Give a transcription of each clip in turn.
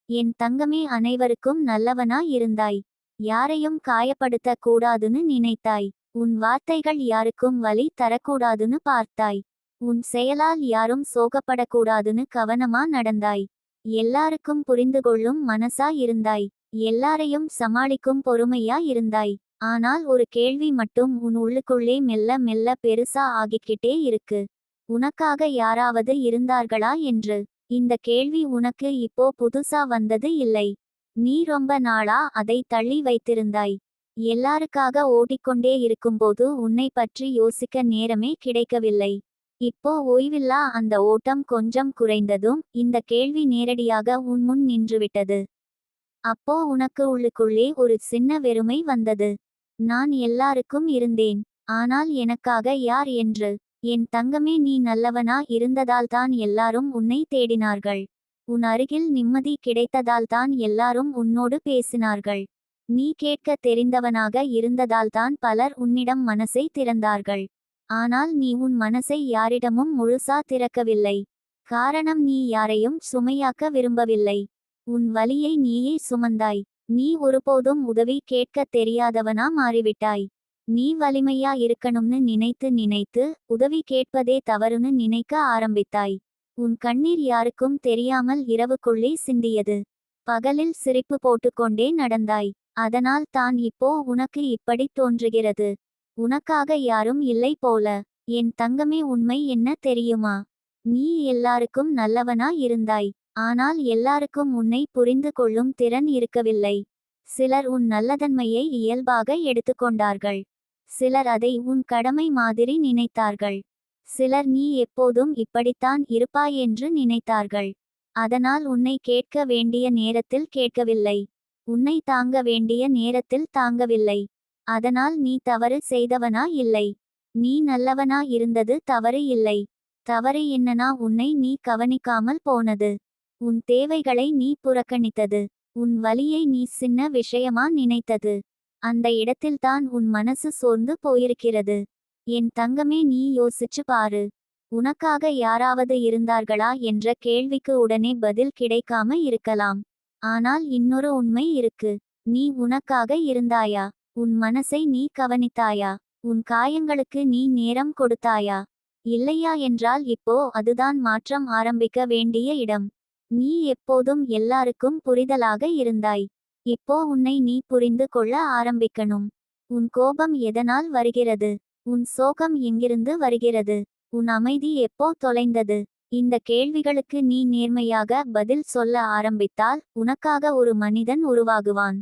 என் தங்கமே, அனைவருக்கும் நல்லவனா இருந்தாய். யாரையும் காயப்படுத்த கூடாதுன்னு நினைத்தாய். உன் வார்த்தைகள் யாருக்கும் வலி தரக்கூடாதுன்னு பார்த்தாய். உன் செயலால் யாரும் சோகப்படக்கூடாதுன்னு கவனமா நடந்தாய். எல்லாருக்கும் புரிந்துகொள்ளும் மனசா இருந்தாய். எல்லாரையும் சமாளிக்கும் பொறுமையா இருந்தாய். ஆனால் ஒரு கேள்வி மட்டும் உன் உள்ளுக்குள்ளே மெல்ல மெல்ல பெருசா ஆகிக்கிட்டே இருக்கு. உனக்காக யாராவது இருந்தார்களா என்று. இந்த கேள்வி உனக்கு இப்போ புதுசா வந்தது இல்லை. நீ ரொம்ப நாளா அதை தள்ளி வைத்திருந்தாய். எல்லாருக்காக ஓடிக்கொண்டே இருக்கும்போது உன்னை பற்றி யோசிக்க நேரமே கிடைக்கவில்லை. இப்போ ஓய்வில்லா அந்த ஓட்டம் கொஞ்சம் குறைந்ததும் இந்த கேள்வி நேரடியாக உன் முன் நின்றுவிட்டது. அப்போ உனக்கு உள்ளுக்குள்ளே ஒரு சின்ன வெறுமை வந்தது. நான் எல்லாருக்கும் இருந்தேன். ஆனால் எனக்காக யார் என்று. என் தங்கமே, நீ நல்லவனா இருந்ததால்தான் எல்லாரும் உன்னை தேடினார்கள். உன் அருகில் நிம்மதி கிடைத்ததால்தான் எல்லாரும் உன்னோடு பேசினார்கள். நீ கேட்க தெரிந்தவனாக இருந்ததால்தான் பலர் உன்னிடம் மனசை திறந்தார்கள். ஆனால் நீ உன் மனசை யாரிடமும் முழுசா திறக்கவில்லை. காரணம், நீ யாரையும் சுமையாக்க விரும்பவில்லை. உன் வலியை நீயே சுமந்தாய். நீ ஒருபோதும் உதவி கேட்க தெரியாதவனா மாறிவிட்டாய். நீ வலிமையா இருக்கணும்னு நினைத்து நினைத்து உதவி கேட்பதே தவறுன்னு நினைக்க ஆரம்பித்தாய். உன் கண்ணீர் யாருக்கும் தெரியாமல் இரவுக்குள்ளே சிந்தியது. பகலில் சிரிப்பு போட்டுக்கொண்டே நடந்தாய். அதனால் தான் இப்போ உனக்கு இப்படி தோன்றுகிறது. உனக்காக யாரும் இல்லை போல. என் தங்கமே, உண்மை என்ன தெரியுமா? நீ எல்லாருக்கும் நல்லவனா இருந்தாய். ஆனால் எல்லாருக்கும் உன்னை புரிந்து கொள்ளும் திறன் இருக்கவில்லை. சிலர் உன் நல்லதன்மையை இயல்பாக எடுத்துக்கொண்டார்கள். சிலர் அதை உன் கடமை மாதிரி நினைத்தார்கள். சிலர் நீ எப்போதும் இப்படித்தான் இருப்பாய் என்று நினைத்தார்கள். அதனால் உன்னை கேட்க வேண்டிய நேரத்தில் கேட்கவில்லை. உன்னை தாங்க வேண்டிய நேரத்தில் தாங்கவில்லை. அதனால் நீ தவறு செய்தவனா இல்லை. நீ நல்லவனா இருந்தது தவறு இல்லை. தவறு என்னன்னா, உன்னை நீ கவனிக்காமல் போனது. உன் தேவைகளை நீ புறக்கணித்தது. உன் வலியை நீ சின்ன விஷயமா நினைத்தது. அந்த இடத்தில்தான் உன் மனசு சோர்ந்து போயிருக்கிறது. என் தங்கமே, நீ யோசிச்சு பாரு. உனக்காக யாராவது இருந்தார்களா என்ற கேள்விக்கு உடனே பதில் கிடைக்காம இருக்கலாம். ஆனால் இன்னொரு உண்மை இருக்கு. நீ உனக்காக இருந்தாயா? உன் மனசை நீ கவனித்தாயா? உன் காயங்களுக்கு நீ நேரம் கொடுத்தாயா? இல்லையா என்றால் இப்போ அதுதான் மாற்றம் ஆரம்பிக்க வேண்டிய இடம். நீ எப்போதும் எல்லாருக்கும் புரிதலாக இருந்தாய். இப்போ உன்னை நீ புரிந்து கொள்ள ஆரம்பிக்கணும். உன் கோபம் எதனால் வருகிறது? உன் சோகம் எங்கிருந்து வருகிறது? உன் அமைதி எப்போ தொலைந்தது? இந்த கேள்விகளுக்கு நீ நேர்மையாக பதில் சொல்ல ஆரம்பித்தால் உனக்காக ஒரு மனிதன் உருவாகுவான்.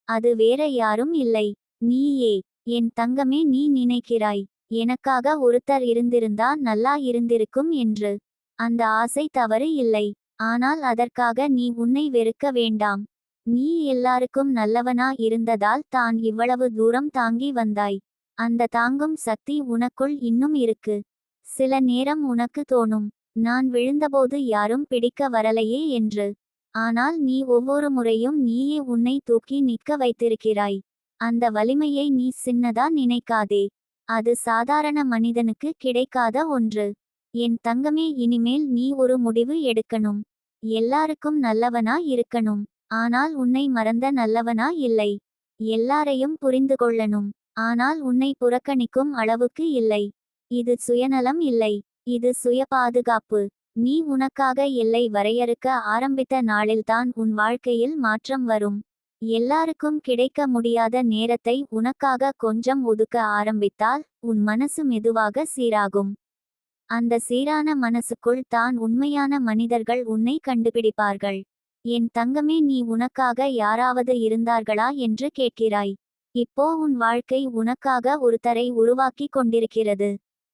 அது வேற யாரும் இல்லை, நீயே. என் தங்கமே, நீ நினைக்கிறாய், எனக்காக ஒருத்தர் இருந்திருந்தா நல்லா இருந்திருக்கும் என்று. அந்த ஆசை தவறு இல்லை. ஆனால் அதற்காக நீ உன்னை வெறுக்க வேண்டாம். நீ எல்லாருக்கும் நல்லவனா இருந்ததால் தான் இவ்வளவு தூரம் தாங்கி வந்தாய். அந்த தாங்கும் சக்தி உனக்குள் இன்னும் இருக்கு. சில நேரம் உனக்கு தோணும், நான் விழுந்தபோது யாரும் பிடிக்க வரலையே என்று. ஆனால் நீ ஒவ்வொரு முறையும் நீயே உன்னை தூக்கி நிற்க வைத்திருக்கிறாய். அந்த வலிமையை நீ சின்னதா நினைக்காதே. அது சாதாரண மனிதனுக்கு கிடைக்காத ஒன்று. என் தங்கமே, இனிமேல் நீ ஒரு முடிவு எடுக்கணும். எல்லாருக்கும் நல்லவனா இருக்கணும். ஆனால் உன்னை மறந்த நல்லவனா இல்லை. எல்லாரையும் புரிந்து கொள்ளணும். ஆனால் உன்னை புறக்கணிக்கும் அளவுக்கு இல்லை. இது சுயநலம் இல்லை. இது சுய பாதுகாப்பு. நீ உனக்காக எல்லை வரையறுக்க ஆரம்பித்த நாளில்தான் உன் வாழ்க்கையில் மாற்றம் வரும். எல்லாருக்கும் கிடைக்க முடியாத நேரத்தை உனக்காக கொஞ்சம் ஒதுக்க ஆரம்பித்தால் உன் மனசு மெதுவாக சீராகும். அந்த சீரான மனசுக்குள் தான் உண்மையான மனிதர்கள் உன்னை கண்டுபிடிப்பார்கள். என் தங்கமே, நீ உனக்காக யாராவது இருந்தார்களா என்று கேட்கிறாய். இப்போ உன் வாழ்க்கை உனக்காக ஒருத்தரை உருவாக்கி கொண்டிருக்கிறது.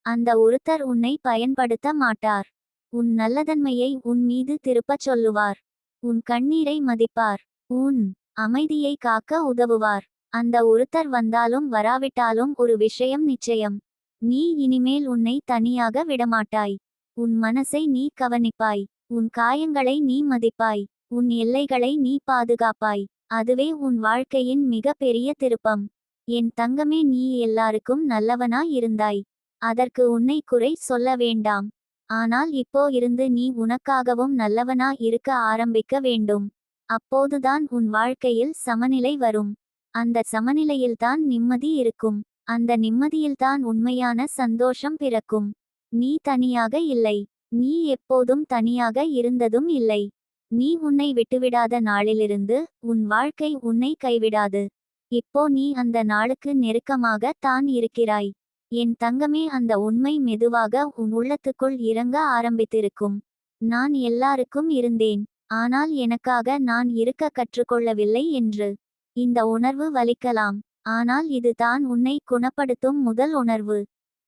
அந்த ஒருத்தர் உன்னை பயன்படுத்த மாட்டார். உன் நல்லதன்மையை உன் மீது திருப்பச் சொல்லுவார். உன் கண்ணீரை மதிப்பார். உன் அமைதியை காக்க உதவுவார். அந்த ஒருத்தர் வந்தாலும் வராவிட்டாலும் ஒரு விஷயம் நிச்சயம். நீ இனிமேல் உன்னை தனியாக விடமாட்டாய். உன் மனசை நீ கவனிப்பாய். உன் காயங்களை நீ மதிப்பாய். உன் எல்லைகளை நீ பாதுகாப்பாய். அதுவே உன் வாழ்க்கையின் மிக பெரிய திருப்பம். என் தங்கமே, நீ எல்லாருக்கும் நல்லவனா இருந்தாய். அதற்கு உன்னை குறை சொல்ல வேண்டாம். ஆனால் இப்போ இருந்து நீ உனக்காகவும் நல்லவனா இருக்க ஆரம்பிக்க வேண்டும். அப்போதுதான் உன் வாழ்க்கையில் சமநிலை வரும். அந்த சமநிலையில்தான் நிம்மதி இருக்கும். அந்த நிம்மதியில்தான் உண்மையான சந்தோஷம் பிறக்கும். நீ தனியாக இல்லை. நீ எப்போதும் தனியாக இருந்ததும் இல்லை. நீ உன்னை விட்டுவிடாத நாளிலிருந்து உன் வாழ்க்கை உன்னை கைவிடாது. இப்போ நீ அந்த நாளுக்கு நெருக்கமாக தான் இருக்கிறாய். என் தங்கமே, அந்த உண்மை மெதுவாக உன் உள்ளத்துக்குள் இறங்க ஆரம்பித்திருக்கும். நான் எல்லாருக்கும் இருந்தேன். ஆனால் எனக்காக நான் இருக்க கற்றுக்கொள்ளவில்லை என்று. இந்த உணர்வு வலிக்கலாம். ஆனால் இது தான் உன்னை குணப்படுத்தும் முதல் உணர்வு.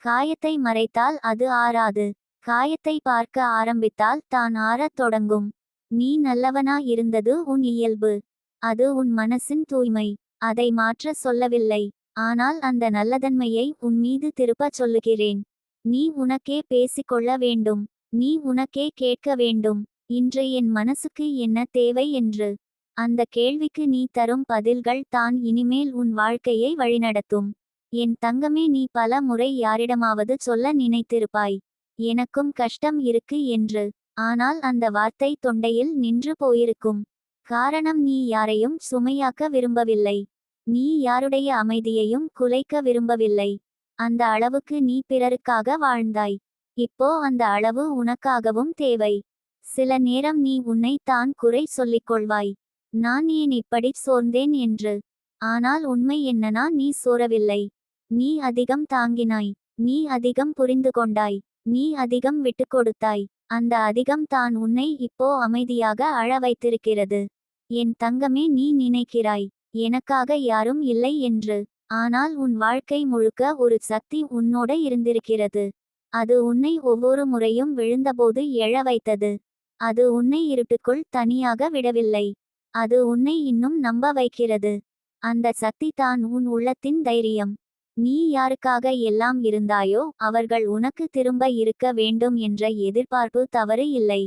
காயத்தை மறைத்தால் அது ஆறாது. காயத்தை பார்க்க ஆரம்பித்தால் தான் ஆறத் தொடங்கும். நீ நல்லவனா இருந்தது உன் இயல்பு. அது உன் மனசின் தூய்மை. அதை மாற்ற சொல்லவில்லை. ஆனால் அந்த நல்லதன்மையை உன் மீது திருப்பச் சொல்லுகிறேன். நீ உனக்கே பேசிக்கொள்ள வேண்டும். நீ உனக்கே கேட்க வேண்டும். இன்று என் மனசுக்கு என்ன தேவை என்று. அந்த கேள்விக்கு நீ தரும் பதில்கள் தான் இனிமேல் உன் வாழ்க்கையை வழிநடத்தும். என் தங்கமே, நீ பல முறை யாரிடமாவது சொல்ல நினைத்திருப்பாய், எனக்கும் கஷ்டம் இருக்கு என்று. ஆனால் அந்த வார்த்தை தொண்டையில் நின்று போயிருக்கும். காரணம், நீ யாரையும் சுமையாக்க விரும்பவில்லை. நீ யாருடைய அமைதியையும் குலைக்க விரும்பவில்லை. அந்த அளவுக்கு நீ பிறருக்காக வாழ்ந்தாய். இப்போ அந்த அளவு உனக்காகவும் தேவை. சில நேரம் நீ உன்னை தான் குறை சொல்லிக் கொள்வாய். நான் ஏன் இப்படி சோர்ந்தேன் என்று. ஆனால் உண்மை என்னன்னா, நீ சோரவில்லை. நீ அதிகம் தாங்கினாய். நீ அதிகம் புரிந்து கொண்டாய். நீ அதிகம் விட்டுக்கொடுத்தாய். அந்த அதிகம் தான் உன்னை இப்போ அமைதியாக அழ வைத்திருக்கிறது. என் தங்கமே, நீ நினைக்கிறாய், எனக்காக யாரும் இல்லை என்று. ஆனால் உன் வாழ்க்கை முழுக்க ஒரு சக்தி உன்னோட இருந்திருக்கிறது. அது உன்னை ஒவ்வொரு முறையும் விழுந்தபோது எழ வைத்தது. அது உன்னை இருட்டுக்குள் தனியாக விடவில்லை. அது உன்னை இன்னும் நம்ப வைக்கிறது. அந்த சக்தி தான் உன் உள்ளத்தின் தைரியம். நீ யாருக்காக எல்லாம் இருந்தாயோ அவர்கள் உனக்கு திரும்ப இருக்க வேண்டும் என்ற எதிர்பார்ப்பு தவறு இல்லை.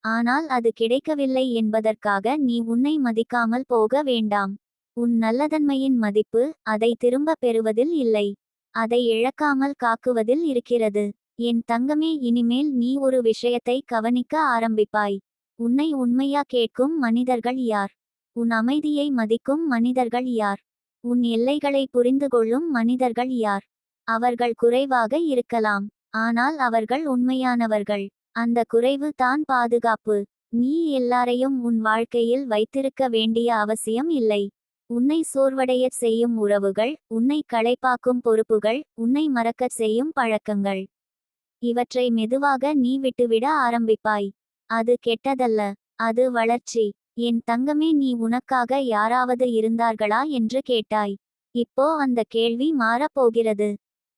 ஆனால் அது கிடைக்கவில்லை என்பதற்காக நீ உன்னை மதிக்காமல் போக வேண்டாம். உன் நல்லதன்மையின் மதிப்பு அதை திரும்ப பெறுவதில் இல்லை, அதை இழக்காமல் காக்குவதில் இருக்கிறது. என் தங்கமே, இனிமேல் நீ ஒரு விஷயத்தை கவனிக்க ஆரம்பிப்பாய். உன்னை உண்மையா கேட்கும் மனிதர்கள் யார்? உன் அமைதியை மதிக்கும் மனிதர்கள் யார்? உன் எல்லைகளை புரிந்து கொள்ளும் மனிதர்கள் யார்? அவர்கள் குறைவாக இருக்கலாம், ஆனால் அவர்கள் உண்மையானவர்கள். அந்த குறைவு தான் பாதுகாப்பு. நீ எல்லாரையும் உன் வாழ்க்கையில் வைத்திருக்க வேண்டிய அவசியம் இல்லை. உன்னை சோர்வடையச் செய்யும் உறவுகள், உன்னை களைப்பாக்கும் பொறுப்புகள், உன்னை மறக்கச் செய்யும் பழக்கங்கள், இவற்றை மெதுவாக நீ விட்டுவிட ஆரம்பிப்பாய். அது கெட்டதல்ல, அது வளர்ச்சி. என் தங்கமே, நீ உனக்காக யாராவது இருந்தார்களா என்று கேட்டாய். இப்போ அந்த கேள்வி மாறப்போகிறது.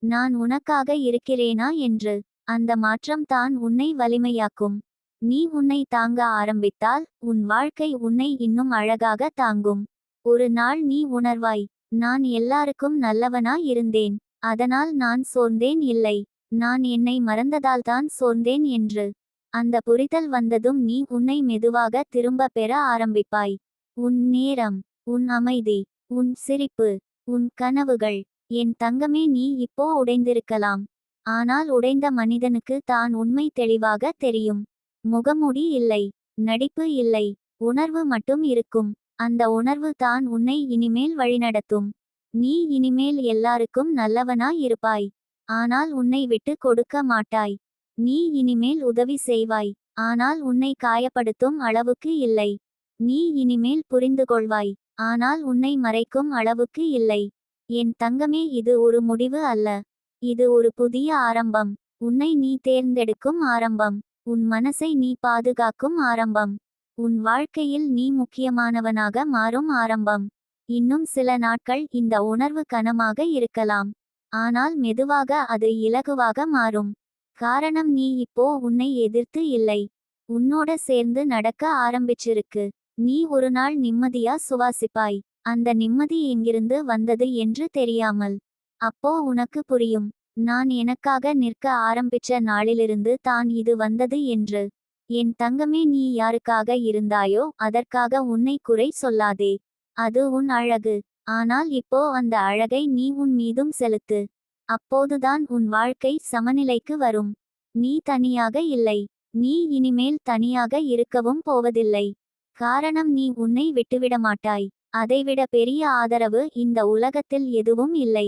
நான் உனக்காக இருக்கிறேனா என்று. அந்த மாற்றம் தான் உன்னை வலிமையாக்கும். நீ உன்னை தாங்க ஆரம்பித்தால் உன் வாழ்க்கை உன்னை இன்னும் அழகாக தாங்கும். ஒரு நாள் நீ உணர்வாய், நான் எல்லாருக்கும் நல்லவனா இருந்தேன், அதனால் நான் சோர்ந்தேன் இல்லை, நான் என்னை மறந்ததால்தான் சோர்ந்தேன் என்று. அந்த புரிதல் வந்ததும் நீ உன்னை மெதுவாக திரும்ப பெற ஆரம்பிப்பாய். உன் நேரம், உன் அமைதி, உன் சிரிப்பு, உன் கனவுகள். என் தங்கமே, நீ இப்போ உடைந்திருக்கலாம். ஆனால் உடைந்த மனிதனுக்கு தான் உண்மை தெளிவாக தெரியும். முகமூடி இல்லை, நடிப்பு இல்லை, உணர்வு மட்டும் இருக்கும். அந்த உணர்வு தான் உன்னை இனிமேல் வழிநடத்தும். நீ இனிமேல் எல்லாருக்கும் நல்லவனா இருப்பாய். ஆனால் உன்னை விட்டு கொடுக்க மாட்டாய். நீ இனிமேல் உதவி செய்வாய், ஆனால் உன்னை காயப்படுத்தும் அளவுக்கு இல்லை. நீ இனிமேல் புரிந்து கொள்வாய், ஆனால் உன்னை மறைக்கும் அளவுக்கு இல்லை. என் தங்கமே, இது ஒரு முடிவு அல்ல. இது ஒரு புதிய ஆரம்பம். உன்னை நீ தேர்ந்தெடுக்கும் ஆரம்பம். உன் மனசை நீ பாதுகாக்கும் ஆரம்பம். உன் வாழ்க்கையில் நீ முக்கியமானவனாக மாறும் ஆரம்பம். இன்னும் சில நாட்கள் இந்த உணர்வு கனமாக இருக்கலாம். ஆனால் மெதுவாக அது இலகுவாக மாறும். காரணம், நீ இப்போ உன்னை எதிர்த்து இல்லை, உன்னோட சேர்ந்து நடக்க ஆரம்பிச்சிருக்கு. நீ ஒரு நாள் நிம்மதியா சுவாசிப்பாய். அந்த நிம்மதி எங்கிருந்து வந்தது என்று தெரியாமல். அப்போ உனக்கு புரியும், நான் எனக்காக நிற்க ஆரம்பிச்ச நாளிலிருந்து தான் இது வந்தது என்று. என் தங்கமே, நீ யாருக்காக இருந்தாயோ அதற்காக உன்னை குறை சொல்லாதே. அது உன் அழகு. ஆனால் இப்போ அந்த அழகை நீ உன் மீதும் செலுத்து. அப்போதுதான் உன் வாழ்க்கை சமநிலைக்கு வரும். நீ தனியாக இல்லை. நீ இனிமேல் தனியாக இருக்கவும் போவதில்லை. காரணம் நீ உன்னை விட்டுவிட மாட்டாய். அதைவிட பெரிய ஆதரவு இந்த உலகத்தில் எதுவும் இல்லை.